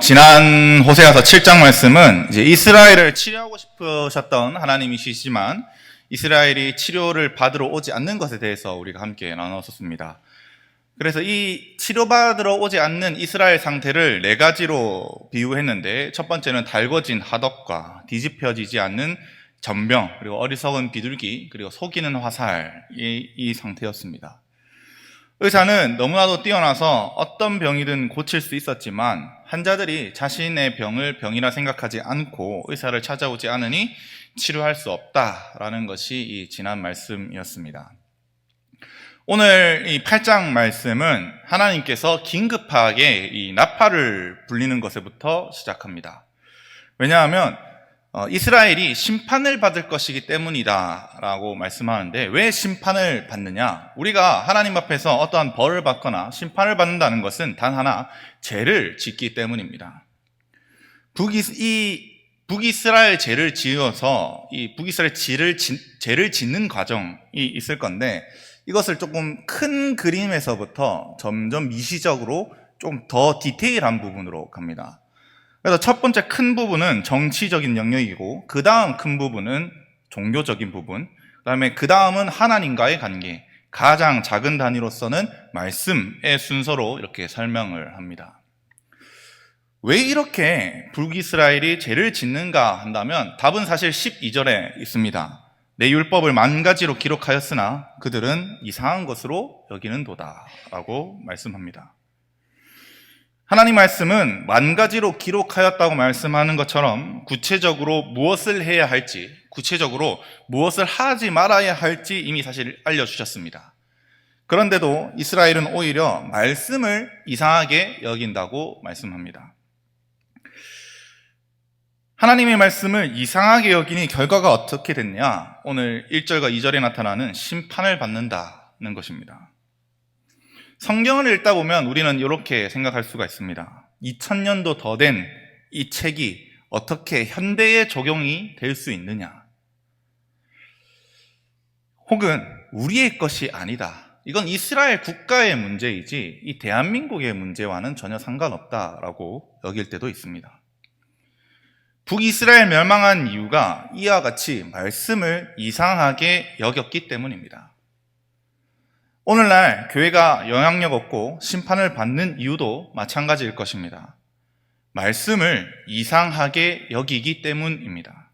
지난 호세아서 7장 말씀은 이제 이스라엘을 치료하고 싶으셨던 하나님이시지만 이스라엘이 치료를 받으러 오지 않는 것에 대해서 우리가 함께 나눴었습니다. 그래서 이 치료받으러 오지 않는 이스라엘 상태를 네 가지로 비유했는데, 첫 번째는 달궈진 하덕과 뒤집혀지지 않는 전병, 그리고 어리석은 비둘기, 그리고 속이는 화살, 이 상태였습니다. 의사는 너무나도 뛰어나서 어떤 병이든 고칠 수 있었지만 환자들이 자신의 병을 병이라 생각하지 않고 의사를 찾아오지 않으니 치료할 수 없다라는 것이 이 지난 말씀이었습니다. 오늘 이 8장 말씀은 하나님께서 긴급하게 이 나팔을 불리는 것에부터 시작합니다. 왜냐하면 이스라엘이 심판을 받을 것이기 때문이다 라고 말씀하는데, 왜 심판을 받느냐? 우리가 하나님 앞에서 어떠한 벌을 받거나 심판을 받는다는 것은 단 하나, 죄를 짓기 때문입니다. 북이스라엘 죄를 지어서 이 북이스라엘 죄를 짓는 과정이 있을 건데, 이것을 조금 큰 그림에서부터 점점 미시적으로 좀 더 디테일한 부분으로 갑니다. 그래서 첫 번째 큰 부분은 정치적인 영역이고, 그 다음 큰 부분은 종교적인 부분, 그 다음은 하나님과의 관계, 가장 작은 단위로서는 말씀의 순서로 이렇게 설명을 합니다. 왜 이렇게 북이스라엘이 죄를 짓는가 한다면 답은 사실 12절에 있습니다. 내 율법을 만 가지로 기록하였으나 그들은 이상한 것으로 여기는도다 라고 말씀합니다. 하나님 말씀은 만 가지로 기록하였다고 말씀하는 것처럼 구체적으로 무엇을 해야 할지, 구체적으로 무엇을 하지 말아야 할지 이미 사실 알려주셨습니다. 그런데도 이스라엘은 오히려 말씀을 이상하게 여긴다고 말씀합니다. 하나님의 말씀을 이상하게 여기니 결과가 어떻게 됐냐? 오늘 1절과 2절에 나타나는 심판을 받는다는 것입니다. 성경을 읽다 보면 우리는 이렇게 생각할 수가 있습니다. 2000년도 더 된 이 책이 어떻게 현대에 적용이 될 수 있느냐? 혹은 우리의 것이 아니다. 이건 이스라엘 국가의 문제이지 이 대한민국의 문제와는 전혀 상관없다라고 여길 때도 있습니다. 북이스라엘 멸망한 이유가 이와 같이 말씀을 이상하게 여겼기 때문입니다. 오늘날 교회가 영향력 없고 심판을 받는 이유도 마찬가지일 것입니다. 말씀을 이상하게 여기기 때문입니다.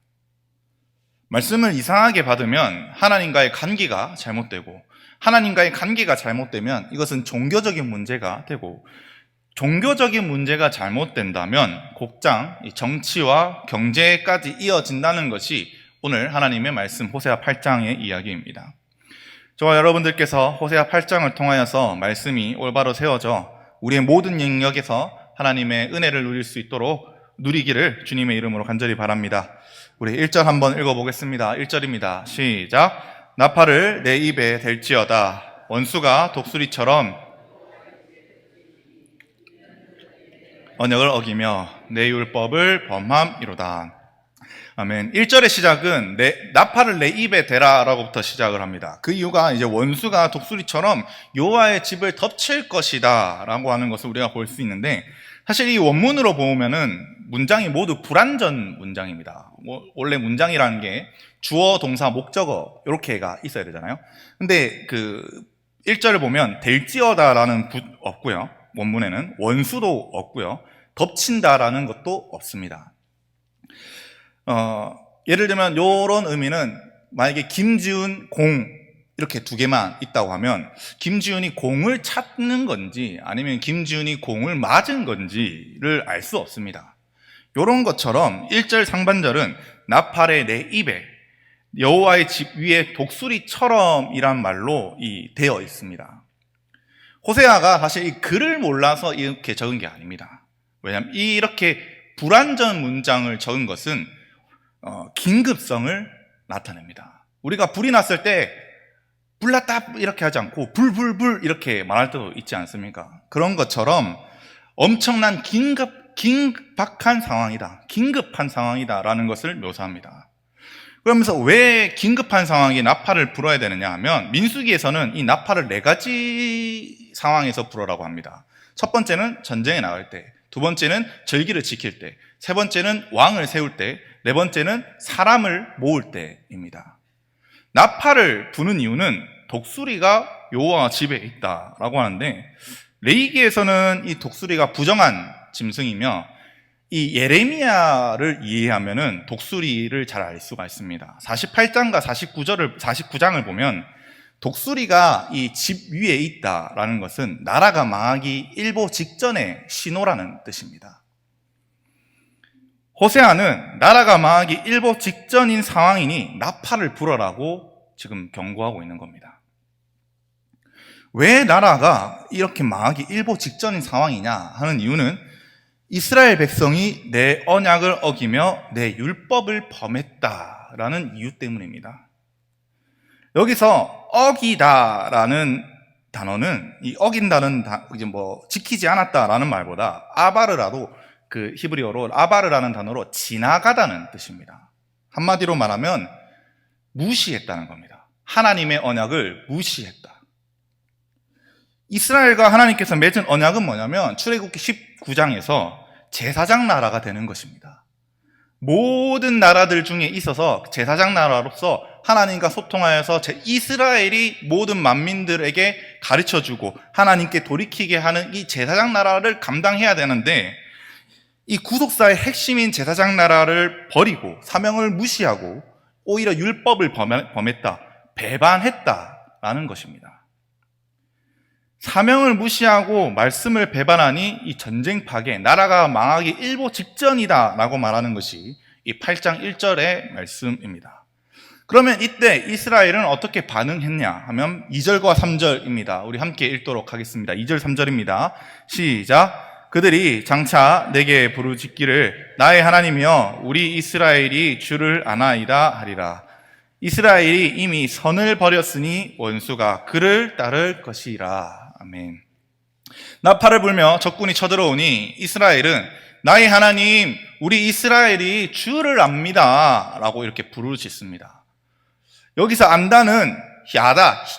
말씀을 이상하게 받으면 하나님과의 관계가 잘못되고, 하나님과의 관계가 잘못되면 이것은 종교적인 문제가 되고, 종교적인 문제가 잘못된다면 곧장 정치와 경제까지 이어진다는 것이 오늘 하나님의 말씀 호세아 8장의 이야기입니다. 저와 여러분들께서 호세아 8장을 통하여서 말씀이 올바로 세워져 우리의 모든 영역에서 하나님의 은혜를 누릴 수 있도록 누리기를 주님의 이름으로 간절히 바랍니다. 우리 1절 한번 읽어보겠습니다. 1절입니다. 시작. 나팔을 내 입에 댈지어다. 원수가 독수리처럼 언약을 어기며 내 율법을 범함이로다. 아멘. 1절의 시작은 나팔을 내 입에 대라 라고부터 시작을 합니다. 그 이유가 이제 원수가 독수리처럼 여호와의 집을 덮칠 것이다 라고 하는 것을 우리가 볼 수 있는데, 사실 이 원문으로 보면은 문장이 모두 불완전 문장입니다. 원래 문장이라는 게 주어, 동사, 목적어 이렇게가 있어야 되잖아요. 근데 그 1절을 보면 될지어다라는 없고요. 원문에는 원수도 없고요. 덮친다라는 것도 없습니다. 예를 들면 이런 의미는 만약에 김지훈 공 이렇게 두 개만 있다고 하면 김지훈이 공을 찾는 건지 아니면 김지훈이 공을 맞은 건지를 알 수 없습니다. 이런 것처럼 1절 상반절은 나팔의 내 입에 여호와의 집 위에 독수리처럼 이란 말로 되어 있습니다. 호세아가 사실 이 글을 몰라서 이렇게 적은 게 아닙니다. 왜냐하면 이렇게 불완전 문장을 적은 것은 긴급성을 나타냅니다. 우리가 불이 났을 때 불났다 이렇게 하지 않고 불불불 이렇게 말할 때도 있지 않습니까? 그런 것처럼 엄청난 긴박한 상황이다, 긴급한 상황이다라는 것을 묘사합니다. 그러면서 왜 긴급한 상황에 나팔을 불어야 되느냐 하면, 민수기에서는 이 나팔을 4가지 상황에서 불어라고 합니다. 첫 번째는 전쟁에 나갈 때, 두 번째는 절기를 지킬 때, 세 번째는 왕을 세울 때, 네 번째는 사람을 모을 때입니다. 나팔을 부는 이유는 독수리가 여호와 집에 있다라고 하는데, 레위기에서는 이 독수리가 부정한 짐승이며 이 예레미야를 이해하면은 독수리를 잘 알 수가 있습니다. 48장과 49장을 보면 독수리가 이 집 위에 있다라는 것은 나라가 망하기 일보 직전의 신호라는 뜻입니다. 호세아는 나라가 망하기 일보 직전인 상황이니 나팔을 불어라고 지금 경고하고 있는 겁니다. 왜 나라가 이렇게 망하기 일보 직전인 상황이냐 하는 이유는 이스라엘 백성이 내 언약을 어기며 내 율법을 범했다라는 이유 때문입니다. 여기서 어기다라는 단어는 이 어긴다는 이제 지키지 않았다라는 말보다 아바르라도 그 히브리어로 아바르라는 단어로 지나가다는 뜻입니다. 한마디로 말하면 무시했다는 겁니다. 하나님의 언약을 무시했다. 이스라엘과 하나님께서 맺은 언약은 뭐냐면 출애굽기 19장에서 제사장 나라가 되는 것입니다. 모든 나라들 중에 있어서 제사장 나라로서 하나님과 소통하여서 이스라엘이 모든 만민들에게 가르쳐주고 하나님께 돌이키게 하는 이 제사장 나라를 감당해야 되는데, 이 구속사의 핵심인 제사장 나라를 버리고 사명을 무시하고 오히려 율법을 범했다, 배반했다라는 것입니다. 사명을 무시하고 말씀을 배반하니 이 전쟁 파괴, 나라가 망하기 일보 직전이다라고 말하는 것이 이 8장 1절의 말씀입니다. 그러면 이때 이스라엘은 어떻게 반응했냐 하면 2절과 3절입니다. 우리 함께 읽도록 하겠습니다. 2절 3절입니다. 시작. 그들이 장차 내게 부르짖기를 나의 하나님이여 우리 이스라엘이 주를 아나이다 하리라. 이스라엘이 이미 선을 버렸으니 원수가 그를 따를 것이라. 아멘. 나팔을 불며 적군이 쳐들어오니 이스라엘은 나의 하나님 우리 이스라엘이 주를 압니다 라고 이렇게 부르짖습니다. 여기서 안다는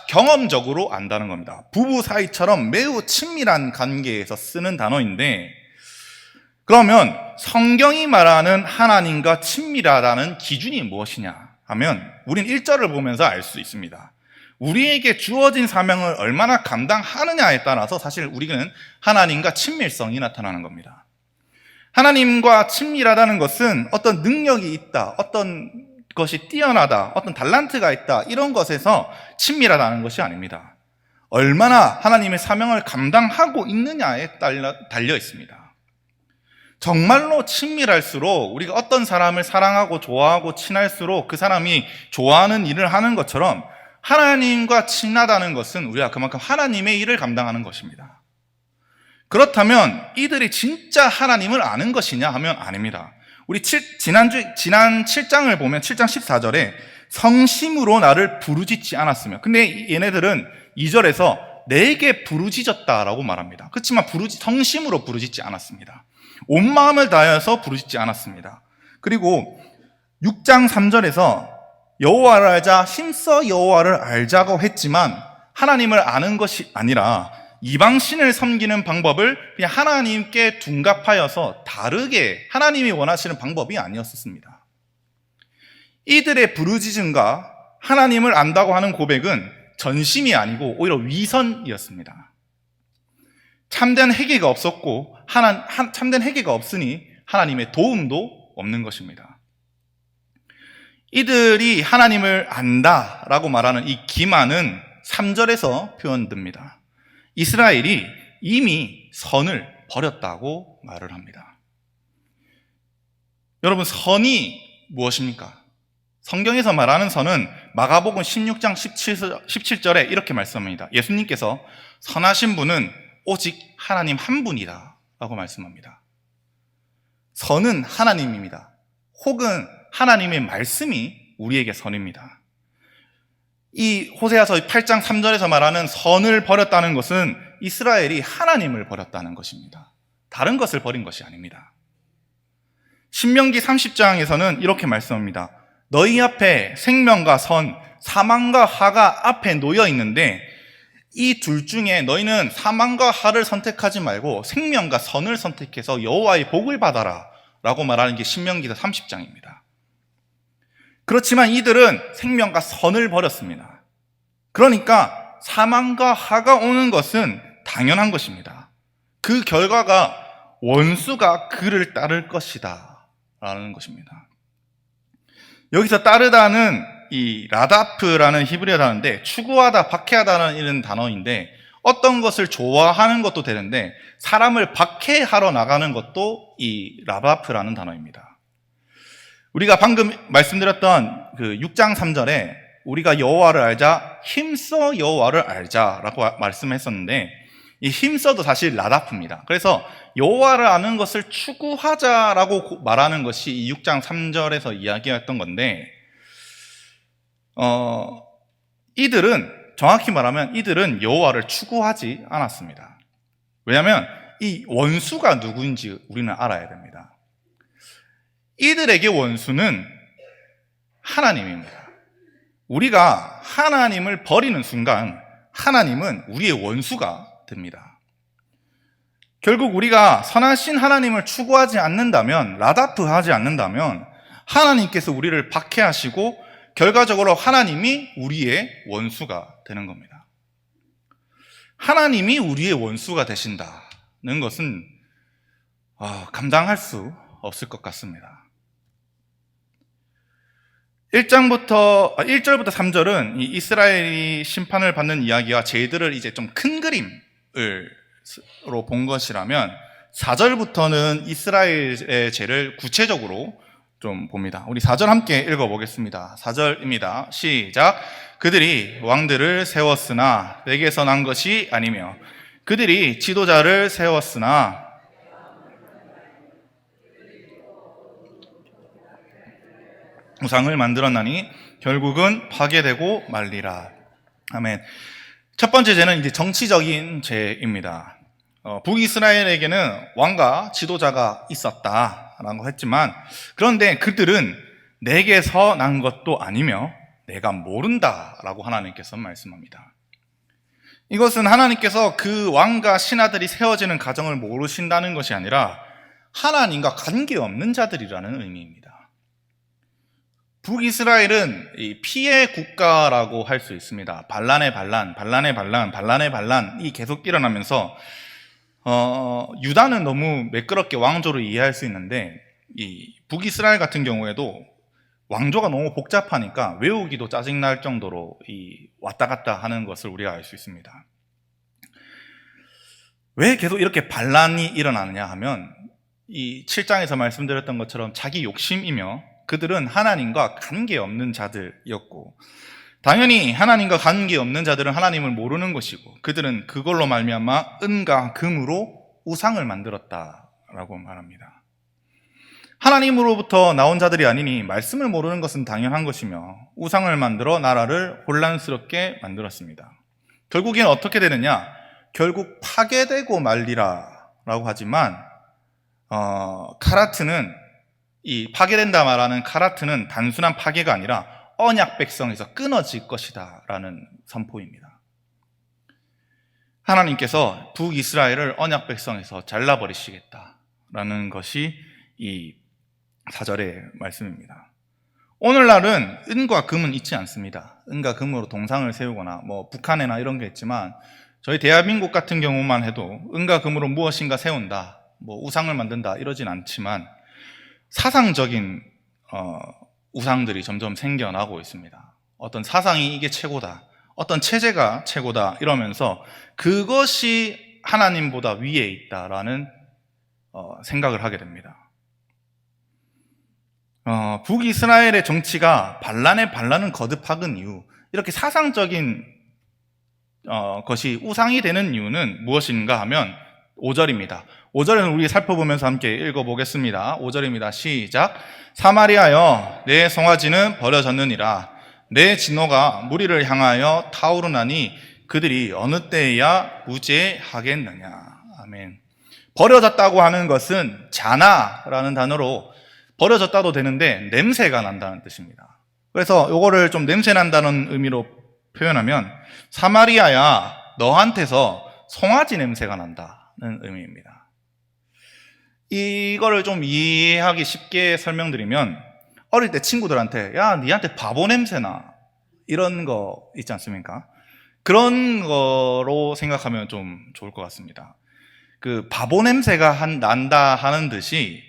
경험적으로 안다는 겁니다. 부부 사이처럼 매우 친밀한 관계에서 쓰는 단어인데, 그러면 성경이 말하는 하나님과 친밀하다는 기준이 무엇이냐 하면 우린 1절을 보면서 알 수 있습니다. 우리에게 주어진 사명을 얼마나 감당하느냐에 따라서 사실 우리는 하나님과 친밀성이 나타나는 겁니다. 하나님과 친밀하다는 것은 어떤 능력이 있다, 어떤 것이 뛰어나다, 어떤 달란트가 있다, 이런 것에서 친밀하다는 것이 아닙니다. 얼마나 하나님의 사명을 감당하고 있느냐에 달려 있습니다. 정말로 친밀할수록 우리가 어떤 사람을 사랑하고 좋아하고 친할수록 그 사람이 좋아하는 일을 하는 것처럼 하나님과 친하다는 것은 우리가 그만큼 하나님의 일을 감당하는 것입니다. 그렇다면 이들이 진짜 하나님을 아는 것이냐 하면 아닙니다. 우리 지난 7장을 보면 7장 14절에 성심으로 나를 부르짖지 않았으며, 근데 얘네들은 2절에서 내게 부르짖었다라고 말합니다. 그렇지만 성심으로 부르짖지 않았습니다. 온 마음을 다해서 부르짖지 않았습니다. 그리고 6장 3절에서 여호와를 알자, 힘써 여호와를 알자고 했지만 하나님을 아는 것이 아니라 이방신을 섬기는 방법을 그냥 하나님께 둔갑하여서 다르게 하나님이 원하시는 방법이 아니었습니다. 이들의 부르짖음과 하나님을 안다고 하는 고백은 전심이 아니고 오히려 위선이었습니다. 참된 회개가 없었고 참된 회개가 없으니 하나님의 도움도 없는 것입니다. 이들이 하나님을 안다라고 말하는 이 기만은 3절에서 표현됩니다. 이스라엘이 이미 선을 버렸다고 말을 합니다. 여러분, 선이 무엇입니까? 성경에서 말하는 선은 마가복음 16장 17절에 이렇게 말씀합니다. 예수님께서 선하신 분은 오직 하나님 한 분이다 라고 말씀합니다. 선은 하나님입니다. 혹은 하나님의 말씀이 우리에게 선입니다. 이 호세아서 8장 3절에서 말하는 선을 버렸다는 것은 이스라엘이 하나님을 버렸다는 것입니다. 다른 것을 버린 것이 아닙니다. 신명기 30장에서는 이렇게 말씀합니다. 너희 앞에 생명과 선, 사망과 화가 앞에 놓여 있는데 이 둘 중에 너희는 사망과 화를 선택하지 말고 생명과 선을 선택해서 여호와의 복을 받아라 라고 말하는 게 신명기서 30장입니다. 그렇지만 이들은 생명과 선을 버렸습니다. 그러니까 사망과 화가 오는 것은 당연한 것입니다. 그 결과가 원수가 그를 따를 것이다 라는 것입니다. 여기서 따르다는 이 라다프라는 히브리어 단어인데, 추구하다, 박해하다는 이런 단어인데, 어떤 것을 좋아하는 것도 되는데 사람을 박해하러 나가는 것도 이 라다프라는 단어입니다. 우리가 방금 말씀드렸던 그 6장 3절에 우리가 여호와를 알자, 힘써 여호와를 알자라고 말씀했었는데, 이 힘써도 사실 라다프입니다. 그래서 여호와를 아는 것을 추구하자라고 말하는 것이 이 6장 3절에서 이야기했던 건데, 이들은 정확히 말하면 이들은 여호와를 추구하지 않았습니다. 왜냐하면 이 원수가 누구인지 우리는 알아야 됩니다. 이들에게 원수는 하나님입니다. 우리가 하나님을 버리는 순간 하나님은 우리의 원수가 됩니다. 결국 우리가 선하신 하나님을 추구하지 않는다면, 라다프하지 않는다면 하나님께서 우리를 박해하시고 결과적으로 하나님이 우리의 원수가 되는 겁니다. 하나님이 우리의 원수가 되신다는 것은 감당할 수 없을 것 같습니다. 1절부터 3절은 이 이스라엘이 심판을 받는 이야기와 죄들을 이제 좀 큰 그림으로 본 것이라면, 4절부터는 이스라엘의 죄를 구체적으로 좀 봅니다. 우리 4절 함께 읽어보겠습니다. 4절입니다. 시작. 그들이 왕들을 세웠으나 내게서 난 것이 아니며 그들이 지도자를 세웠으나 우상을 만들었나니 결국은 파괴되고 말리라. 아멘. 첫 번째 죄는 이제 정치적인 죄입니다. 북이스라엘에게는 왕과 지도자가 있었다라고 했지만, 그런데 그들은 내게서 난 것도 아니며 내가 모른다라고 하나님께서 말씀합니다. 이것은 하나님께서 그 왕과 신하들이 세워지는 가정을 모르신다는 것이 아니라 하나님과 관계없는 자들이라는 의미입니다. 북이스라엘은 피해 국가라고 할 수 있습니다. 반란의 반란이 계속 일어나면서 유다는 너무 매끄럽게 왕조를 이해할 수 있는데, 이 북이스라엘 같은 경우에도 왕조가 너무 복잡하니까 외우기도 짜증날 정도로 이 왔다 갔다 하는 것을 우리가 알 수 있습니다. 왜 계속 이렇게 반란이 일어나느냐 하면, 이 7장에서 말씀드렸던 것처럼 자기 욕심이며 그들은 하나님과 관계없는 자들이었고, 당연히 하나님과 관계없는 자들은 하나님을 모르는 것이고, 그들은 그걸로 말미암아 은과 금으로 우상을 만들었다라고 말합니다. 하나님으로부터 나온 자들이 아니니 말씀을 모르는 것은 당연한 것이며 우상을 만들어 나라를 혼란스럽게 만들었습니다. 결국엔 어떻게 되느냐? 결국 파괴되고 말리라 라고 하지만, 카라트는, 이 파괴된다 말하는 카라트는 단순한 파괴가 아니라 언약 백성에서 끊어질 것이다 라는 선포입니다. 하나님께서 북이스라엘을 언약 백성에서 잘라버리시겠다 라는 것이 이 4절의 말씀입니다. 오늘날은 은과 금은 있지 않습니다. 은과 금으로 동상을 세우거나 북한에나 이런 게 있지만, 저희 대한민국 같은 경우만 해도 은과 금으로 무엇인가 세운다, 우상을 만든다 이러진 않지만 사상적인 우상들이 점점 생겨나고 있습니다. 어떤 사상이 이게 최고다, 어떤 체제가 최고다 이러면서 그것이 하나님보다 위에 있다라는 생각을 하게 됩니다. 북이스라엘의 정치가 반란은 거듭박은 이유, 이렇게 사상적인 것이 우상이 되는 이유는 무엇인가 하면 5절입니다. 5절은 우리 살펴보면서 함께 읽어보겠습니다. 5절입니다. 시작. 사마리아여, 내 송아지는 버려졌느니라. 내 진노가 무리를 향하여 타오르나니 그들이 어느 때에야 무죄하겠느냐. 아멘. 버려졌다고 하는 것은 자나라는 단어로 버려졌다도 되는데 냄새가 난다는 뜻입니다. 그래서 요거를 좀 냄새 난다는 의미로 표현하면, 사마리아야 너한테서 송아지 냄새가 난다는 의미입니다. 이거를 좀 이해하기 쉽게 설명드리면, 어릴 때 친구들한테 야, 니한테 바보 냄새나, 이런 거 있지 않습니까? 그런 거로 생각하면 좀 좋을 것 같습니다. 그 바보 냄새가 난다 하는 듯이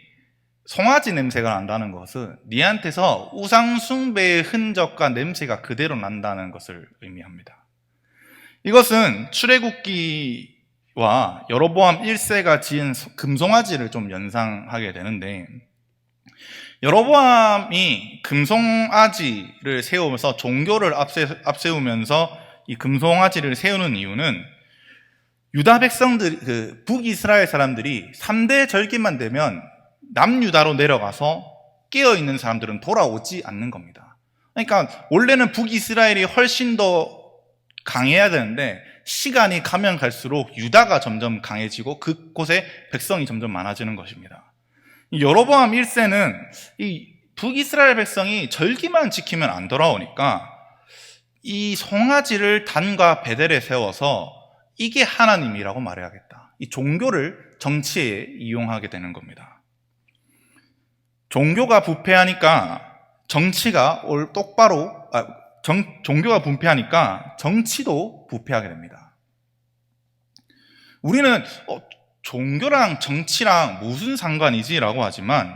송아지 냄새가 난다는 것은 니한테서 우상 숭배의 흔적과 냄새가 그대로 난다는 것을 의미합니다. 이것은 출애굽기와 여로보암 1세가 지은 금송아지를 좀 연상하게 되는데, 여로보암이 금송아지를 세우면서 종교를 앞세우면서 이 금송아지를 세우는 이유는 유다 백성들, 북이스라엘 사람들이 3대 절기만 되면 남유다로 내려가서 깨어있는 사람들은 돌아오지 않는 겁니다. 그러니까 원래는 북이스라엘이 훨씬 더 강해야 되는데 시간이 가면 갈수록 유다가 점점 강해지고 그곳에 백성이 점점 많아지는 것입니다. 여로보암 1세는 이 북이스라엘 백성이 절기만 지키면 안 돌아오니까 이 송아지를 단과 베델에 세워서 이게 하나님이라고 말해야겠다, 이 종교를 정치에 이용하게 되는 겁니다. 종교가 부패하니까 종교가 부패하니까 정치도 부패하게 됩니다. 우리는 종교랑 정치랑 무슨 상관이지라고 하지만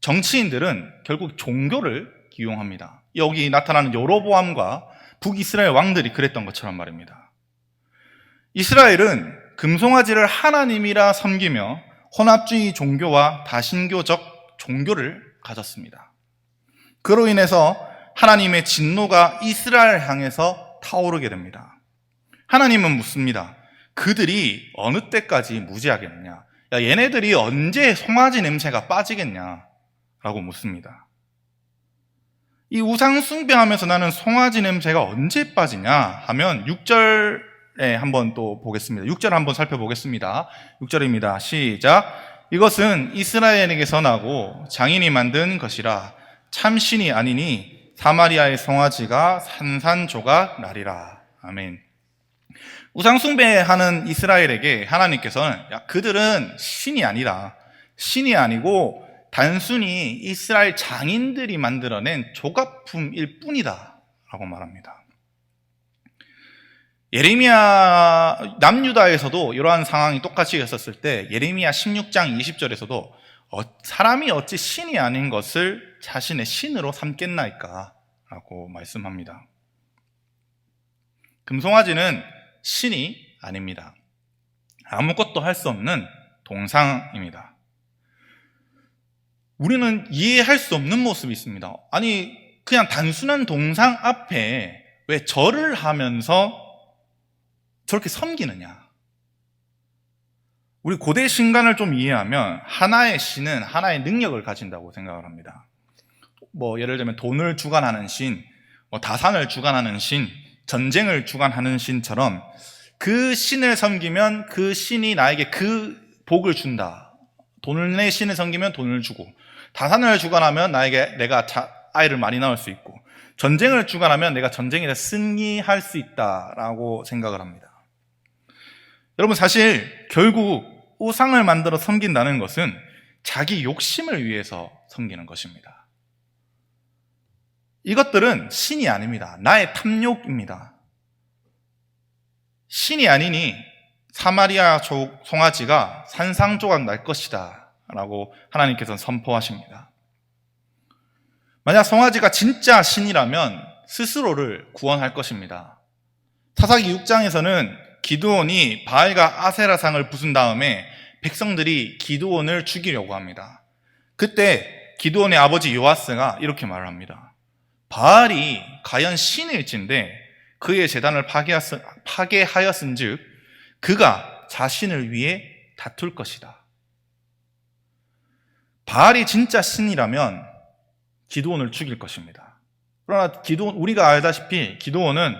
정치인들은 결국 종교를 이용합니다. 여기 나타나는 여로보암과 북이스라엘 왕들이 그랬던 것처럼 말입니다. 이스라엘은 금송아지를 하나님이라 섬기며 혼합주의 종교와 다신교적 종교를 가졌습니다. 그로 인해서 하나님의 진노가 이스라엘 향해서 타오르게 됩니다. 하나님은 묻습니다. 그들이 어느 때까지 무지하겠느냐? 야, 얘네들이 언제 송아지 냄새가 빠지겠냐? 라고 묻습니다. 이 우상 숭배하면서 나는 송아지 냄새가 언제 빠지냐 하면 6절에 한번 또 보겠습니다. 6절 한번 살펴보겠습니다. 6절입니다. 시작. 이것은 이스라엘에게서 나고 장인이 만든 것이라 참신이 아니니 사마리아의 송아지가 산산조각 나리라. 아멘. 우상 숭배하는 이스라엘에게 하나님께서는 야, 그들은 신이 아니라, 신이 아니고 단순히 이스라엘 장인들이 만들어낸 조각품일 뿐이다 라고 말합니다. 예레미야, 남유다에서도 이러한 상황이 똑같이 있었을 때 예레미야 16장 20절에서도 사람이 어찌 신이 아닌 것을 자신의 신으로 삼겠나이까 라고 말씀합니다. 금송아지는 신이 아닙니다. 아무것도 할 수 없는 동상입니다. 우리는 이해할 수 없는 모습이 있습니다. 아니, 그냥 단순한 동상 앞에 왜 절을 하면서 저렇게 섬기느냐? 우리 고대 신간을 좀 이해하면 하나의 신은 하나의 능력을 가진다고 생각을 합니다. 예를 들면 돈을 주관하는 신, 다산을 주관하는 신, 전쟁을 주관하는 신처럼 그 신을 섬기면 그 신이 나에게 그 복을 준다. 돈의 신을 섬기면 돈을 주고, 다산을 주관하면 내가 아이를 많이 낳을 수 있고, 전쟁을 주관하면 내가 전쟁에서 승리할 수 있다라고 생각을 합니다. 여러분, 사실 결국 우상을 만들어 섬긴다는 것은 자기 욕심을 위해서 섬기는 것입니다. 이것들은 신이 아닙니다. 나의 탐욕입니다. 신이 아니니 사마리아 송아지가 산산조각 날 것이다 라고 하나님께서는 선포하십니다. 만약 송아지가 진짜 신이라면 스스로를 구원할 것입니다. 사사기 6장에서는 기드온이 바알과 아세라상을 부순 다음에 백성들이 기드온을 죽이려고 합니다. 그때 기드온의 아버지 요아스가 이렇게 말을 합니다. 바알이 과연 신일진데 그의 제단을 파괴하였은즉 그가 자신을 위해 다툴 것이다. 바알이 진짜 신이라면 기드온을 죽일 것입니다. 그러나 우리가 알다시피 기드온은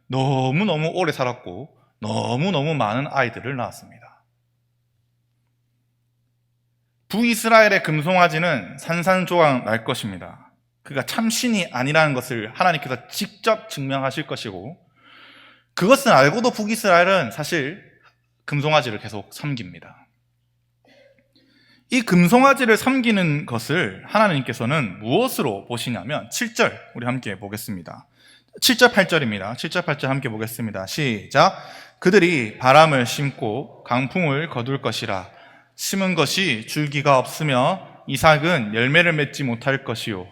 너무너무 오래 살았고 너무너무 많은 아이들을 낳았습니다. 북이스라엘의 금송아지는 산산조각 날 것입니다. 그가 참신이 아니라는 것을 하나님께서 직접 증명하실 것이고, 그것은 알고도 북이스라엘은 사실 금송아지를 계속 섬깁니다. 이 금송아지를 섬기는 것을 하나님께서는 무엇으로 보시냐면 7절 우리 함께 보겠습니다. 7절 8절입니다. 7절 8절 함께 보겠습니다. 시작. 그들이 바람을 심고 강풍을 거둘 것이라. 심은 것이 줄기가 없으며 이삭은 열매를 맺지 못할 것이요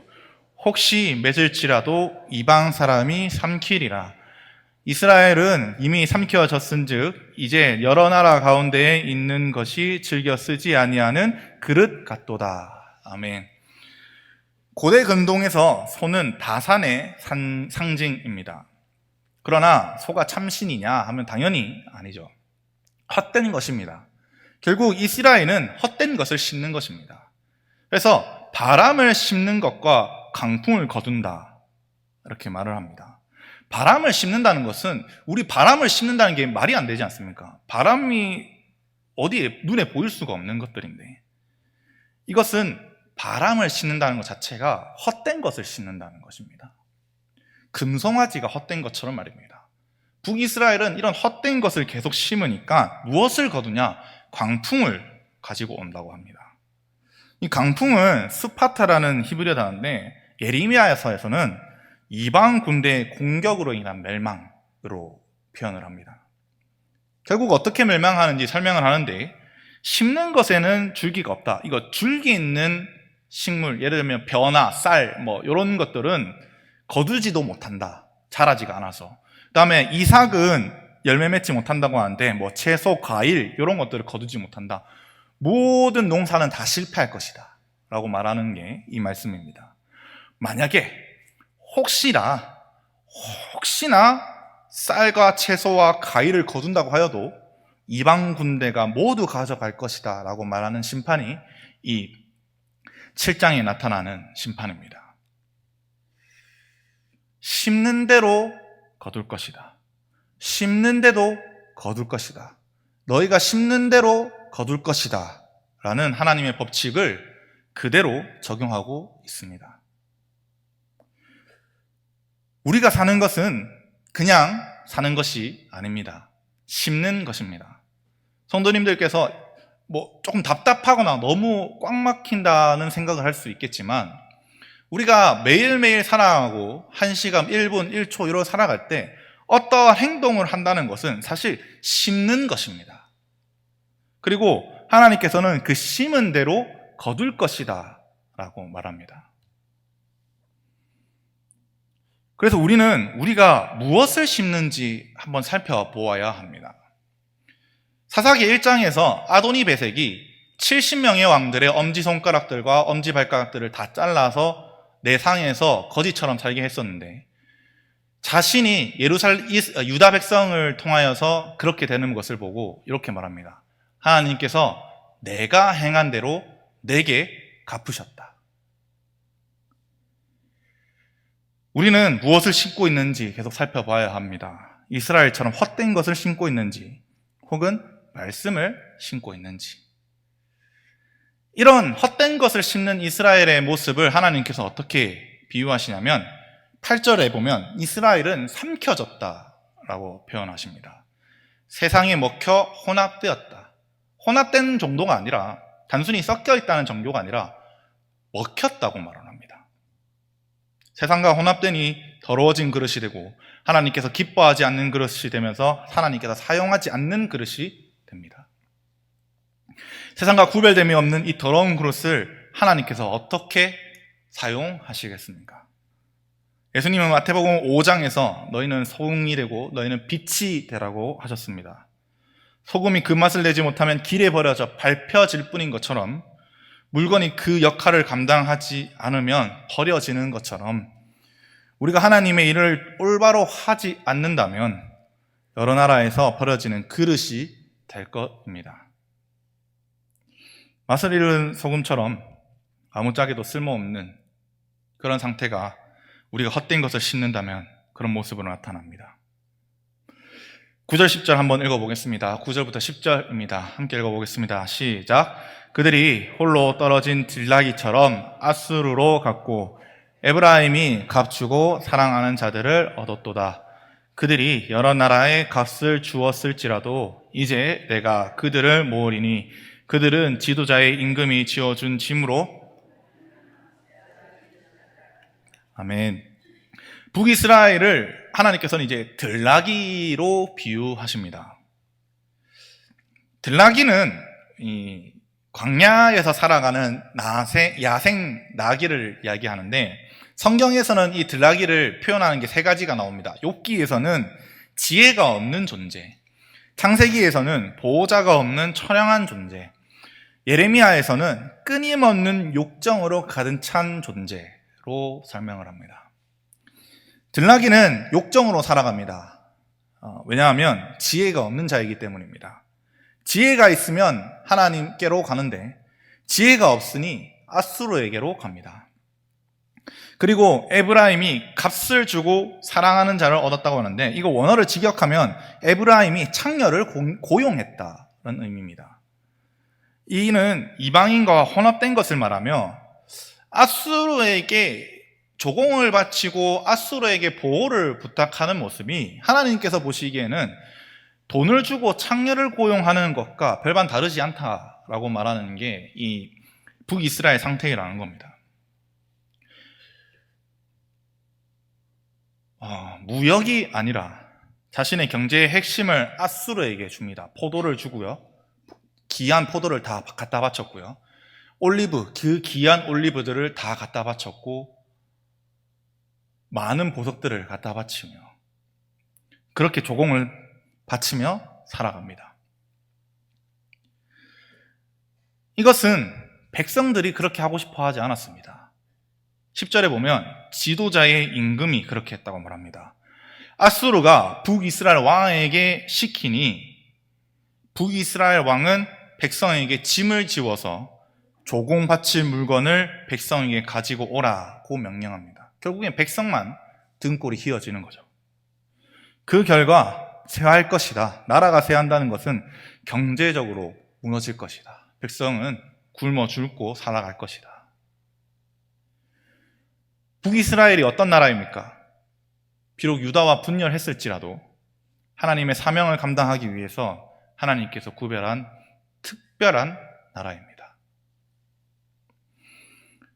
혹시 맺을지라도 이방 사람이 삼키리라. 이스라엘은 이미 삼켜졌은즉 이제 여러 나라 가운데에 있는 것이 즐겨 쓰지 아니하는 그릇 같도다. 아멘. 고대 근동에서 소는 다산의 상징입니다. 그러나 소가 참신이냐 하면 당연히 아니죠. 헛된 것입니다. 결국 이스라엘은 헛된 것을 심는 것입니다. 그래서 바람을 심는 것과 강풍을 거둔다 이렇게 말을 합니다. 바람을 심는다는 것은 우리 바람을 심는다는 게 말이 안 되지 않습니까? 바람이 어디에 눈에 보일 수가 없는 것들인데 이것은 바람을 심는다는 것 자체가 헛된 것을 심는다는 것입니다. 금송아지가 헛된 것처럼 말입니다. 북이스라엘은 이런 헛된 것을 계속 심으니까 무엇을 거두냐? 광풍을 가지고 온다고 합니다. 이 강풍은 스파타라는 히브리어 단어인데 예레미야서에서는 이방 군대의 공격으로 인한 멸망으로 표현을 합니다. 결국 어떻게 멸망하는지 설명을 하는데 심는 것에는 줄기가 없다. 이거 줄기 있는 식물, 예를 들면 벼나 쌀 이런 것들은 거두지도 못한다. 자라지가 않아서. 그 다음에 이삭은 열매 맺지 못한다고 하는데 채소, 과일 이런 것들을 거두지 못한다. 모든 농사는 다 실패할 것이다 라고 말하는 게 이 말씀입니다. 만약에 혹시나 쌀과 채소와 과일을 거둔다고 하여도 이방 군대가 모두 가져갈 것이다 라고 말하는 심판이 이 7장에 나타나는 심판입니다. 심는 대로 거둘 것이다. 심는데도 거둘 것이다. 너희가 심는 대로 거둘 것이다 라는 하나님의 법칙을 그대로 적용하고 있습니다. 우리가 사는 것은 그냥 사는 것이 아닙니다. 심는 것입니다. 성도님들께서 조금 답답하거나 너무 꽉 막힌다는 생각을 할 수 있겠지만 우리가 매일매일 살아가고 1시간, 1분, 1초 이러고 살아갈 때 어떠한 행동을 한다는 것은 사실 심는 것입니다. 그리고 하나님께서는 그 심은 대로 거둘 것이다 라고 말합니다. 그래서 우리가 무엇을 심는지 한번 살펴보아야 합니다. 사사기 1장에서 아도니베섹이 70명의 왕들의 엄지손가락들과 엄지발가락들을 다 잘라서 내상에서 거지처럼 살게 했었는데 자신이 유다 백성을 통하여서 그렇게 되는 것을 보고 이렇게 말합니다. 하나님께서 내가 행한 대로 내게 갚으셨다. 우리는 무엇을 심고 있는지 계속 살펴봐야 합니다. 이스라엘처럼 헛된 것을 심고 있는지 혹은 말씀을 심고 있는지. 이런 헛된 것을 심는 이스라엘의 모습을 하나님께서 어떻게 비유하시냐면 8절에 보면 이스라엘은 삼켜졌다라고 표현하십니다. 세상에 먹혀 혼합되었다. 혼합된 정도가 아니라 단순히 섞여 있다는 정도가 아니라 먹혔다고 말합니다. 세상과 혼합되니 더러워진 그릇이 되고 하나님께서 기뻐하지 않는 그릇이 되면서 하나님께서 사용하지 않는 그릇이 됩니다. 세상과 구별됨이 없는 이 더러운 그릇을 하나님께서 어떻게 사용하시겠습니까? 예수님은 마태복음 5장에서 너희는 소금이 되고 너희는 빛이 되라고 하셨습니다. 소금이 그 맛을 내지 못하면 길에 버려져 밟혀질 뿐인 것처럼 물건이 그 역할을 감당하지 않으면 버려지는 것처럼 우리가 하나님의 일을 올바로 하지 않는다면 여러 나라에서 버려지는 그릇이 될 것입니다. 맛을 잃은 소금처럼 아무짝에도 쓸모없는 그런 상태가 우리가 헛된 것을 심는다면 그런 모습으로 나타납니다. 9절 10절 한번 읽어보겠습니다. 9절부터 10절입니다. 함께 읽어보겠습니다. 시작. 그들이 홀로 떨어진 딜라기처럼 아수르로 갔고 에브라임이 값주고 사랑하는 자들을 얻었도다. 그들이 여러 나라에 값을 주었을지라도 이제 내가 그들을 모으리니 그들은 지도자의 임금이 지어준 짐으로. 아멘. 북이스라엘을 하나님께서는 이제 들나귀로 비유하십니다. 들나귀는 이 광야에서 살아가는 야생 나귀를 이야기하는데, 성경에서는 이 들나귀를 표현하는 게 세 가지가 나옵니다. 욥기에서는 지혜가 없는 존재, 창세기에서는 보호자가 없는 처량한 존재, 예레미야에서는 끊임없는 욕정으로 가득 찬 존재로 설명을 합니다. 들나귀는 욕정으로 살아갑니다. 왜냐하면 지혜가 없는 자이기 때문입니다. 지혜가 있으면 하나님께로 가는데 지혜가 없으니 앗수르에게로 갑니다. 그리고 에브라임이 값을 주고 사랑하는 자를 얻었다고 하는데, 이거 원어를 직역하면 에브라임이 창녀를 고용했다는 의미입니다. 이는 이방인과 혼합된 것을 말하며 앗수르에게 조공을 바치고 앗수르에게 보호를 부탁하는 모습이 하나님께서 보시기에는 돈을 주고 창녀를 고용하는 것과 별반 다르지 않다라고 말하는 게 이 북이스라엘 상태라는 겁니다. 무역이 아니라 자신의 경제의 핵심을 앗수르에게 줍니다. 포도를 주고요, 귀한 포도를 다 갖다 바쳤고요, 올리브, 그 귀한 올리브들을 다 갖다 바쳤고 많은 보석들을 갖다 바치며 그렇게 조공을 바치며 살아갑니다. 이것은 백성들이 그렇게 하고 싶어 하지 않았습니다. 10절에 보면 지도자의 임금이 그렇게 했다고 말합니다. 앗수르가 북이스라엘 왕에게 시키니 북이스라엘 왕은 백성에게 짐을 지워서 조공 바칠 물건을 백성에게 가지고 오라고 명령합니다. 결국엔 백성만 등골이 휘어지는 거죠. 그 결과 쇠할 것이다. 나라가 쇠한다는 것은 경제적으로 무너질 것이다. 백성은 굶어 죽고 살아갈 것이다. 북이스라엘이 어떤 나라입니까? 비록 유다와 분열했을지라도 하나님의 사명을 감당하기 위해서 하나님께서 구별한 특별한 나라입니다.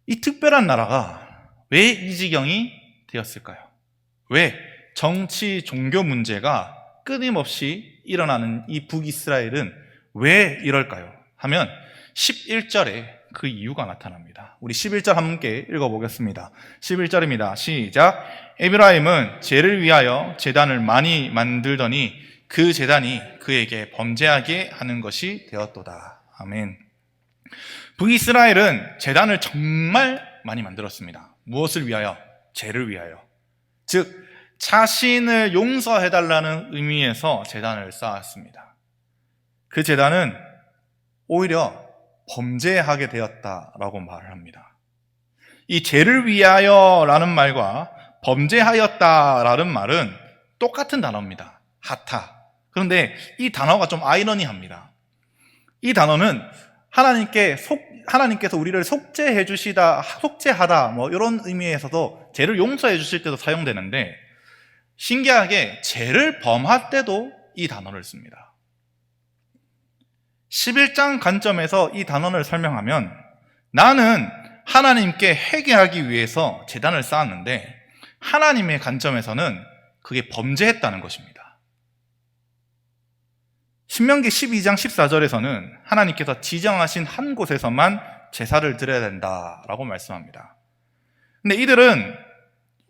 이 특별한 나라가 왜 이 지경이 되었을까요? 왜 정치, 종교 문제가 끊임없이 일어나는 이 북이스라엘은 왜 이럴까요? 하면 11절에 그 이유가 나타납니다. 우리 11절 함께 읽어보겠습니다. 11절입니다. 시작. 에브라임은 죄를 위하여 제단을 많이 만들더니 그 제단이 그에게 범죄하게 하는 것이 되었도다. 아멘. 북이스라엘은 제단을 정말 많이 만들었습니다. 무엇을 위하여? 죄를 위하여. 즉 자신을 용서해달라는 의미에서 제단을 쌓았습니다. 그 제단은 오히려 범죄하게 되었다라고 말을 합니다. 이 죄를 위하여라는 말과 범죄하였다라는 말은 똑같은 단어입니다. 하타. 그런데 이 단어가 좀 아이러니합니다. 이 단어는 하나님께서 우리를 속죄해 주시다, 속죄하다 이런 의미에서도 죄를 용서해 주실 때도 사용되는데, 신기하게 죄를 범할 때도 이 단어를 씁니다. 11장 관점에서 이 단어를 설명하면 나는 하나님께 회개하기 위해서 제단을 쌓았는데 하나님의 관점에서는 그게 범죄했다는 것입니다. 신명기 12장 14절에서는 하나님께서 지정하신 한 곳에서만 제사를 드려야 된다라고 말씀합니다. 근데 이들은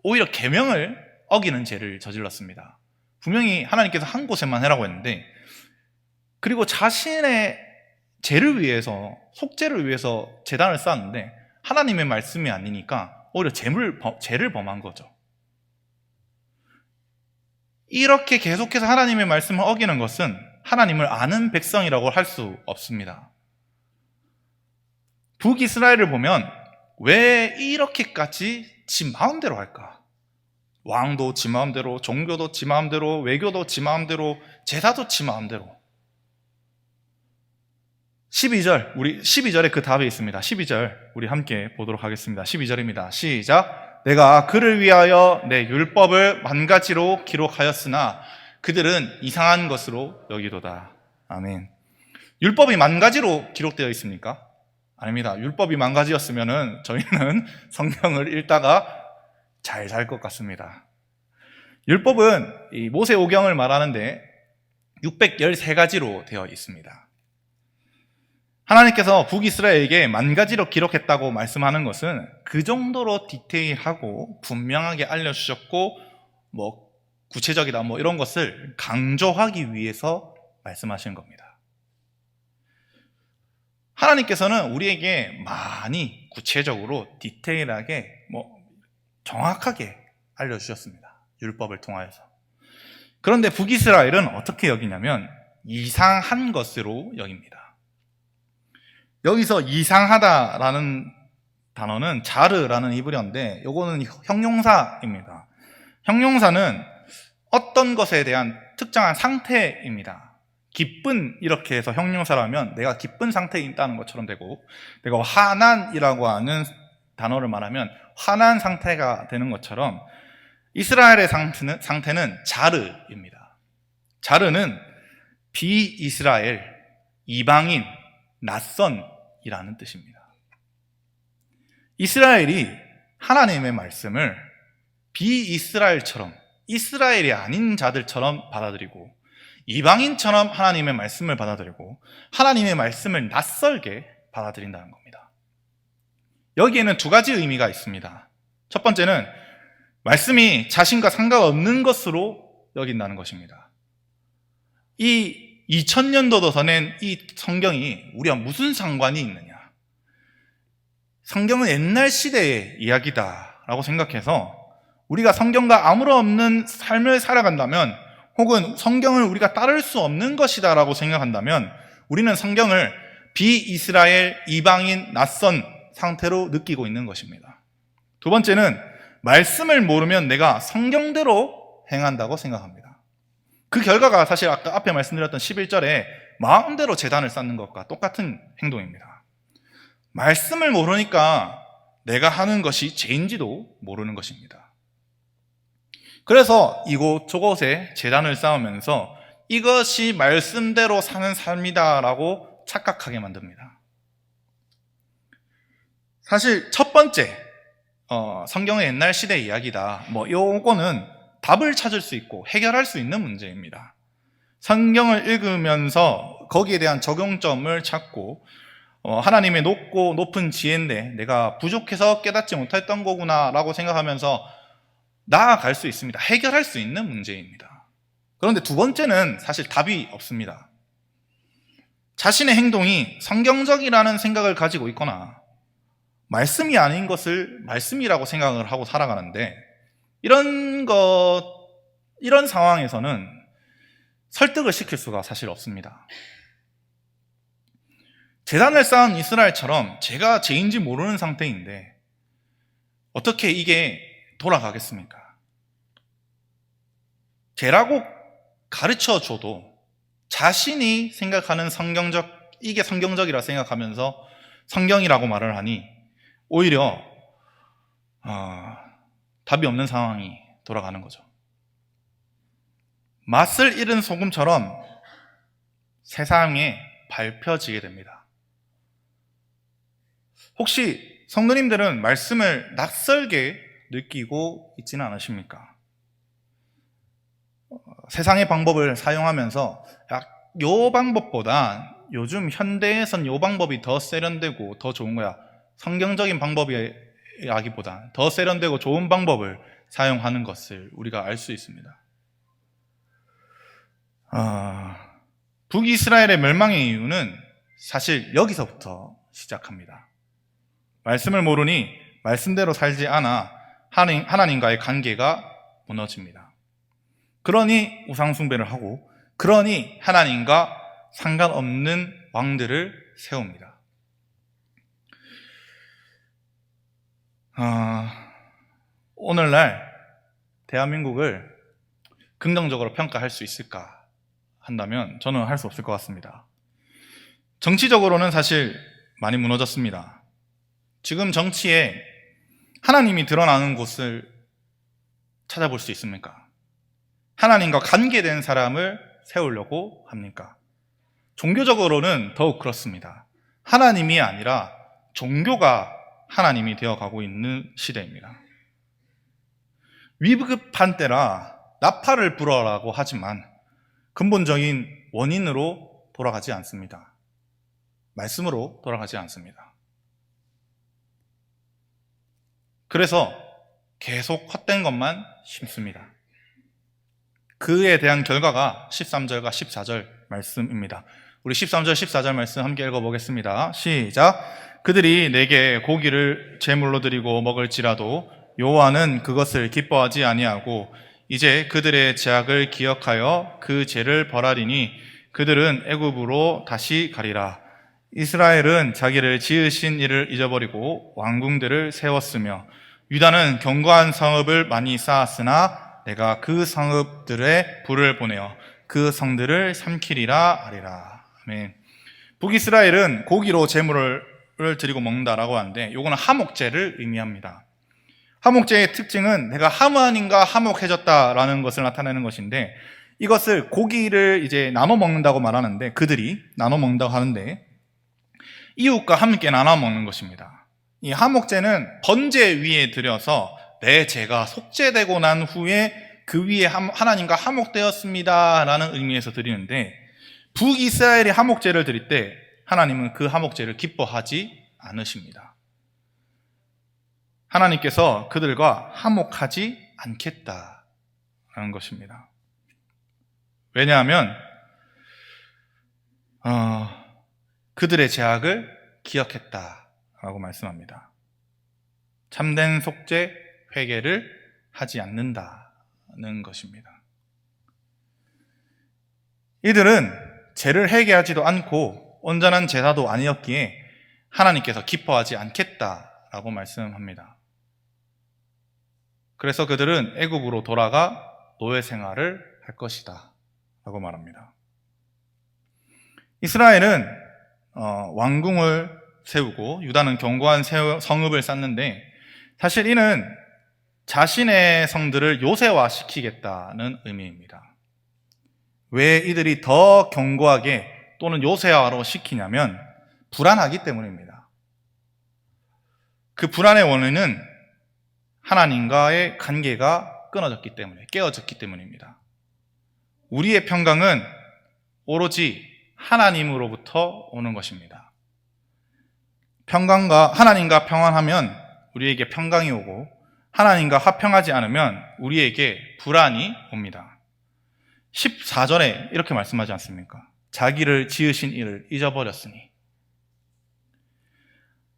오히려 계명을 어기는 죄를 저질렀습니다. 분명히 하나님께서 한 곳에만 해라고 했는데, 그리고 자신의 죄를 위해서, 속죄를 위해서 제단을 쌓았는데 하나님의 말씀이 아니니까 오히려 죄를 범한 거죠. 이렇게 계속해서 하나님의 말씀을 어기는 것은 하나님을 아는 백성이라고 할 수 없습니다. 북이스라엘을 보면 왜 이렇게까지 지 마음대로 할까? 왕도 지 마음대로, 종교도 지 마음대로, 외교도 지 마음대로, 제사도 지 마음대로. 12절에 그 답이 있습니다. 12절 우리 함께 보도록 하겠습니다. 12절입니다. 시작. 내가 그를 위하여 내 율법을 만 가지로 기록하였으나 그들은 이상한 것으로 여기도다. 아멘. 율법이 만 가지로 기록되어 있습니까? 아닙니다. 율법이 만 가지였으면은 저희는 성경을 읽다가 잘 살 것 같습니다. 율법은 이 모세오경을 말하는데 613가지로 되어 있습니다. 하나님께서 북이스라엘에게 만 가지로 기록했다고 말씀하는 것은 그 정도로 디테일하고 분명하게 알려주셨고 구체적이다 이런 것을 강조하기 위해서 말씀하신 겁니다. 하나님께서는 우리에게 많이 구체적으로 디테일하게 정확하게 알려주셨습니다. 율법을 통하여서. 그런데 북이스라엘은 어떻게 여기냐면 이상한 것으로 여깁니다. 여기서 이상하다라는 단어는 자르라는 히브리어인데 이거는 형용사입니다. 형용사는 어떤 것에 대한 특정한 상태입니다. 기쁜 이렇게 해서 형용사라면 내가 기쁜 상태에 있다는 것처럼 되고, 내가 화난이라고 하는 단어를 말하면 화난 상태가 되는 것처럼 이스라엘의 상태는 자르입니다. 자르는 비이스라엘, 이방인, 낯선이라는 뜻입니다. 이스라엘이 하나님의 말씀을 비이스라엘처럼, 이스라엘이 아닌 자들처럼 받아들이고, 이방인처럼 하나님의 말씀을 받아들이고, 하나님의 말씀을 낯설게 받아들인다는 겁니다. 여기에는 두 가지 의미가 있습니다. 첫 번째는 말씀이 자신과 상관없는 것으로 여긴다는 것입니다. 이 2000년도도 더 낸 이 성경이 우리와 무슨 상관이 있느냐? 성경은 옛날 시대의 이야기다라고 생각해서 우리가 성경과 아무런 없는 삶을 살아간다면, 혹은 성경을 우리가 따를 수 없는 것이다라고 생각한다면 우리는 성경을 비이스라엘, 이방인, 낯선 상태로 느끼고 있는 것입니다. 두 번째는 말씀을 모르면 내가 성경대로 행한다고 생각합니다. 그 결과가 사실 아까 앞에 말씀드렸던 11절에 마음대로 제단을 쌓는 것과 똑같은 행동입니다. 말씀을 모르니까 내가 하는 것이 죄인지도 모르는 것입니다. 그래서 이곳 저곳에 제단을 쌓으면서 이것이 말씀대로 사는 삶이다라고 착각하게 만듭니다. 사실 첫 번째 성경의 옛날 시대 이야기다, 요거는 답을 찾을 수 있고 해결할 수 있는 문제입니다. 성경을 읽으면서 거기에 대한 적용점을 찾고 하나님의 높은 지혜인데 내가 부족해서 깨닫지 못했던 거구나 라고 생각하면서 나아갈 수 있습니다. 해결할 수 있는 문제입니다. 그런데 두 번째는 사실 답이 없습니다. 자신의 행동이 성경적이라는 생각을 가지고 있거나 말씀이 아닌 것을 말씀이라고 생각을 하고 살아가는데, 이런 상황에서는 설득을 시킬 수가 사실 없습니다. 제단을 쌓은 이스라엘처럼 제가 죄인지 모르는 상태인데 어떻게 이게 돌아가겠습니까? 죄라고 가르쳐줘도 자신이 생각하는 이게 성경적이라 생각하면서 성경이라고 말을 하니 오히려 답이 없는 상황이 돌아가는 거죠. 맛을 잃은 소금처럼 세상에 밟혀지게 됩니다. 혹시 성도님들은 말씀을 낯설게 느끼고 있지는 않으십니까? 세상의 방법을 사용하면서 요 방법보다 요즘 현대에선 요 방법이 더 세련되고 더 좋은 거야, 성경적인 방법이라기보다 더 세련되고 좋은 방법을 사용하는 것을 우리가 알 수 있습니다. 북이스라엘의 멸망의 이유는 사실 여기서부터 시작합니다. 말씀을 모르니 말씀대로 살지 않아 하나님과의 관계가 무너집니다. 그러니 우상숭배를 하고, 그러니 하나님과 상관없는 왕들을 세웁니다. 오늘날 대한민국을 긍정적으로 평가할 수 있을까 한다면 저는 할 수 없을 것 같습니다. 정치적으로는 사실 많이 무너졌습니다. 지금 정치에 하나님이 드러나는 곳을 찾아볼 수 있습니까? 하나님과 관계된 사람을 세우려고 합니까? 종교적으로는 더욱 그렇습니다. 하나님이 아니라 종교가 하나님이 되어가고 있는 시대입니다. 위급한 때라 나팔을 불어라고 하지만 근본적인 원인으로 돌아가지 않습니다. 말씀으로 돌아가지 않습니다. 그래서 계속 헛된 것만 심습니다. 그에 대한 결과가 13절과 14절 말씀입니다. 우리 13절, 14절 말씀 함께 읽어보겠습니다. 시작. 그들이 내게 고기를 제물로 드리고 먹을지라도 여호와는 그것을 기뻐하지 아니하고 이제 그들의 죄악을 기억하여 그 죄를 벌하리니 그들은 애굽으로 다시 가리라. 이스라엘은 자기를 지으신 이를 잊어버리고 왕궁들을 세웠으며 유다는 견고한 성읍을 많이 쌓았으나 내가 그 성읍들에 불을 보내어 그 성들을 삼키리라 하리라. 아멘. 북이스라엘은 고기로 제물을 드리고 먹는다라고 하는데 이거는 하목제를 의미합니다. 하목제의 특징은 내가 하나님과 화목해졌다라는 것을 나타내는 것인데 이것을 고기를 이제 나눠 먹는다고 말하는데 그들이 나눠 먹는다고 하는데 이웃과 함께 나눠 먹는 것입니다. 이 하목제는 번제 위에 드려서 내 죄가 속죄되고 난 후에 그 위에 하나님과 화목되었습니다 라는 의미에서 드리는데 북이스라엘이 하목제를 드릴 때 하나님은 그 하목제를 기뻐하지 않으십니다. 하나님께서 그들과 화목하지 않겠다라는 것입니다. 왜냐하면 그들의 죄악을 기억했다라고 말씀합니다. 참된 속죄, 회개를 하지 않는다는 것입니다. 이들은 죄를 회개하지도 않고 온전한 제사도 아니었기에 하나님께서 기뻐하지 않겠다라고 말씀합니다. 그래서 그들은 애굽으로 돌아가 노예 생활을 할 것이다 라고 말합니다. 이스라엘은 왕궁을 세우고 유다는 견고한 성읍을 쌓는데 사실 이는 자신의 성들을 요새화시키겠다는 의미입니다. 왜 이들이 더 견고하게 또는 요새화로 시키냐면 불안하기 때문입니다. 그 불안의 원인은 하나님과의 관계가 끊어졌기 때문에, 깨어졌기 때문입니다. 우리의 평강은 오로지 하나님으로부터 오는 것입니다. 하나님과 평안하면 우리에게 평강이 오고 하나님과 화평하지 않으면 우리에게 불안이 옵니다. 14절에 이렇게 말씀하지 않습니까? 자기를 지으신 이를 잊어버렸으니.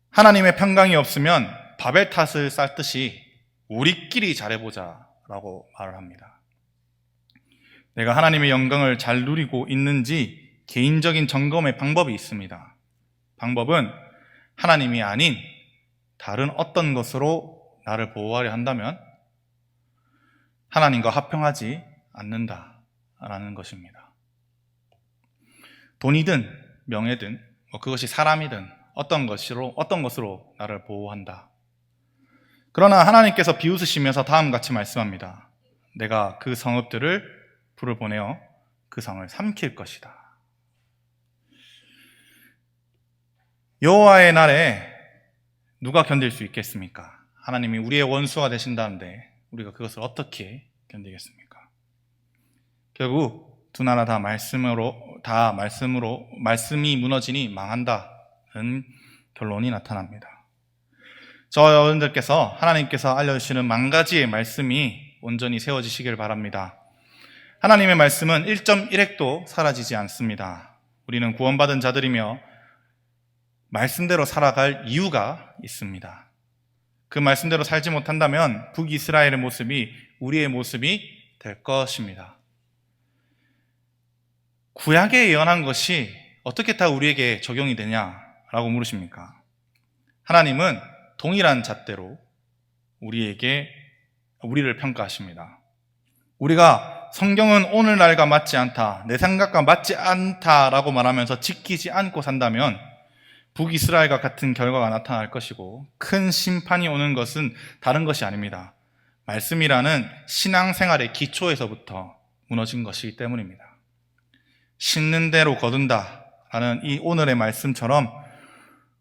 하나님의 평강이 없으면 바벨 탓을 쌓듯이 우리끼리 잘해보자 라고 말을 합니다. 내가 하나님의 영광을 잘 누리고 있는지 개인적인 점검의 방법이 있습니다. 방법은 하나님이 아닌 다른 어떤 것으로 나를 보호하려 한다면 하나님과 화평하지 않는다라는 것입니다. 돈이든 명예든 그것이 사람이든 어떤 것으로 나를 보호한다. 그러나 하나님께서 비웃으시면서 다음같이 말씀합니다. 내가 그 성읍들을 불을 보내어 그 성을 삼킬 것이다. 여호와의 날에 누가 견딜 수 있겠습니까? 하나님이 우리의 원수가 되신다는데 우리가 그것을 어떻게 견디겠습니까? 결국 두 나라 다 말씀이 무너지니 망한다는 결론이 나타납니다. 저 여러분들께서 하나님께서 알려주시는 만 가지의 말씀이 온전히 세워지시길 바랍니다. 하나님의 말씀은 1.1핵도 사라지지 않습니다. 우리는 구원받은 자들이며 말씀대로 살아갈 이유가 있습니다. 그 말씀대로 살지 못한다면 북이스라엘의 모습이 우리의 모습이 될 것입니다. 구약에 예언한 것이 어떻게 다 우리에게 적용이 되냐라고 물으십니까? 하나님은 동일한 잣대로 우리를 평가하십니다. 우리가 성경은 오늘날과 맞지 않다, 내 생각과 맞지 않다라고 말하면서 지키지 않고 산다면 북이스라엘과 같은 결과가 나타날 것이고 큰 심판이 오는 것은 다른 것이 아닙니다. 말씀이라는 신앙생활의 기초에서부터 무너진 것이기 때문입니다. 심는 대로 거둔다 라는 이 오늘의 말씀처럼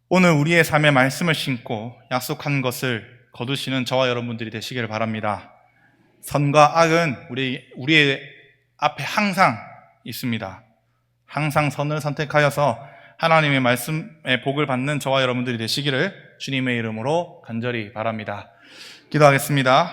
오늘 우리의 삶의 말씀을 심고 약속한 것을 거두시는 저와 여러분들이 되시기를 바랍니다. 선과 악은 우리의 앞에 항상 있습니다. 항상 선을 선택하여서 하나님의 말씀의 복을 받는 저와 여러분들이 되시기를 주님의 이름으로 간절히 바랍니다. 기도하겠습니다.